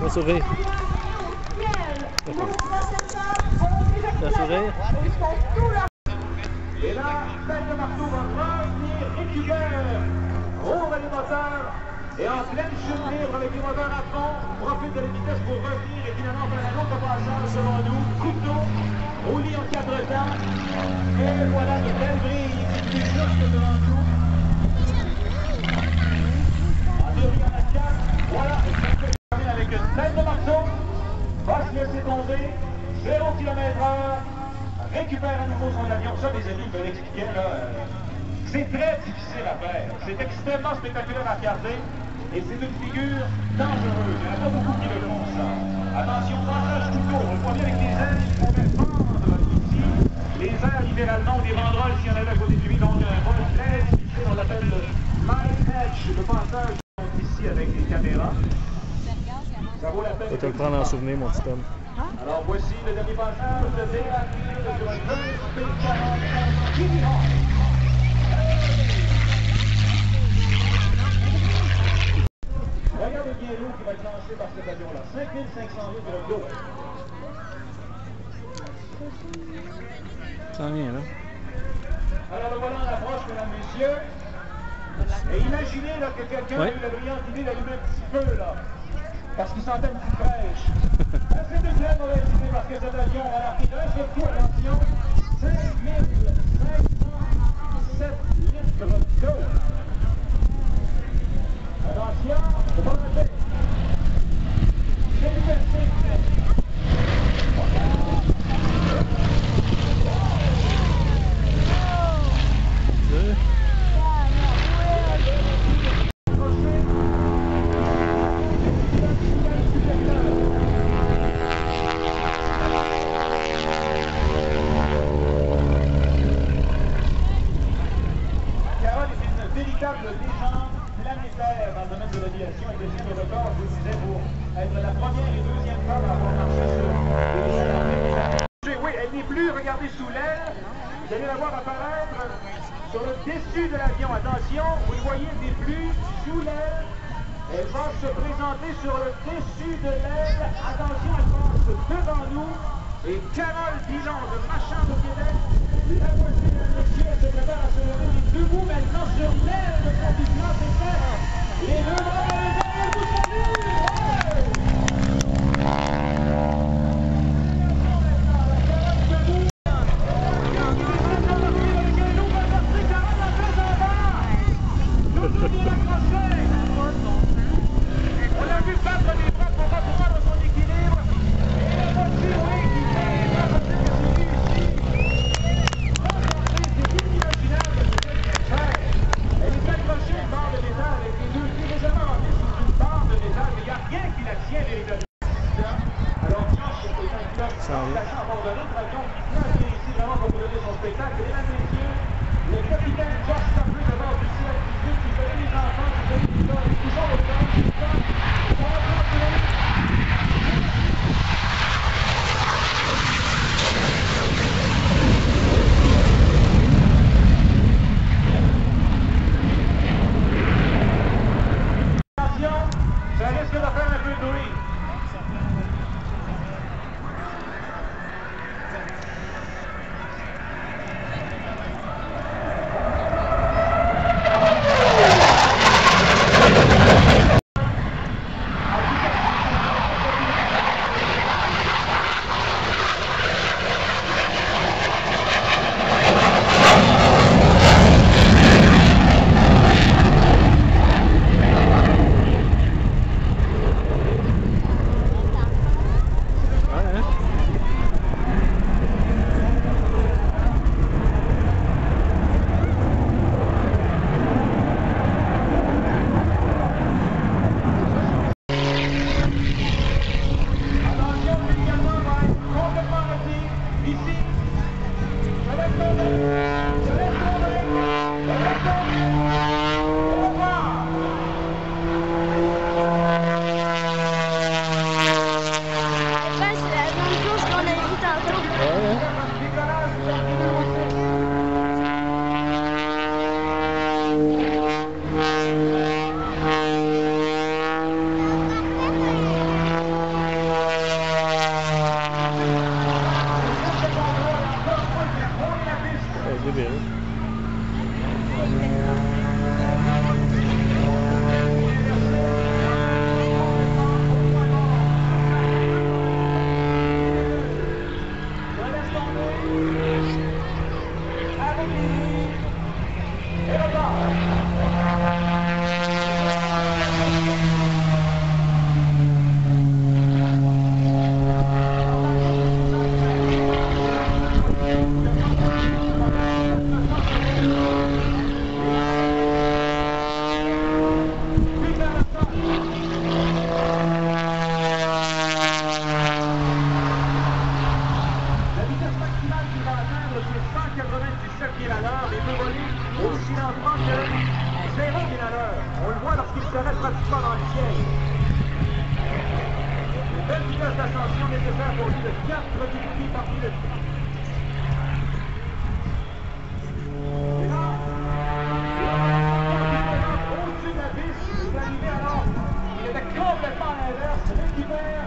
Un sourire. Un sourire. Et là, tête de marteau va revenir, récupère, ouvre les moteurs et en pleine chute libre avec les moteurs à fond, profite de la vitesse pour revenir et finalement faire un autre passage devant nous, couteau, roulis en 4 temps et voilà de belles brilles qui est juste devant nous. En théorie, on a 4, voilà, et ça fait terminer avec une tête de marteau, va se laisser tomber, 0 km/h. Récupère à nouveau son avion. Ça, les amis, je vais l'expliquer, là. C'est très difficile à faire. C'est extrêmement spectaculaire à regarder. Et c'est une figure dangereuse. Il n'y en a pas beaucoup qui le font, ça. Attention, passage couteau. On le voit bien avec les ailes. Il pourrait vendre ici. Les airs, littéralement, ou des banderoles, s'il y en avait à côté de lui. Donc, un vol très difficile. On l'appelle le Light Edge. Le passage ici avec les caméras. Ça vaut la peine. Je vais te le prendre en souvenir, mon petit homme. Alors voici le dernier passage de Dérature sur un jeune P40 Jimmy Hawk. Regardez bien l'eau qui va être lancée par cet avion-là. 5500 litres d'eau. Ça vient, là. Alors le voilà en approche, mesdames, messieurs. Et imaginez là, que quelqu'un a eu la brillante idée d'allumer un petit peu, là. Parce qu'il sentait une petite fraîche. C'est une très mauvaise idée parce que cet avion va l'arrêter d'un seul coup, attention, 5507 litres d'eau. Attention, faut pas rater. C'est liberté. Véritable légende planétaire dans le domaine de l'aviation et détient le record, je vous disais, pour être la première et deuxième femme à avoir marché sur les. Oui, elle n'est plus, regardez sous l'aile, vous allez la voir apparaître sur le dessus de l'avion. Attention, vous le voyez, n'est plus sous l'aile, elle va se présenter sur le dessus de l'aile. Attention, elle passe devant nous et Carole Dillon de Marchand au Québec, la voici, monsieur, elle se prépare à se lever debout maintenant sur l'aile de son pilote et faire les deux bras dans les airs, elle vous salue! On l'a vu battre les bras pour reprendre son équilibre et la voiture, oui, qui fait elle est accrochée à une barre de métal avec les deux pieds légèrement rentrés sous une barre de métal, mais il n'y a rien qui la tient véritablement. Alors Josh est un pilote sachant à bord de notre avion qui vient ici vraiment pour vous donner son spectacle. Mesdames et messieurs, le capitaine Josh Stafford de bord du ciel qui connaît les enfants, qui connaît les gars, qui toujours au temps, qui est temps, on va continuer. Ça risque de faire un peu de bruit. vitesse d'ascension nécessaire pour lui de 4 minutes par minute. Et là, au-dessus de la piste, il est arrivé alors, il était complètement à l'inverse, récupère,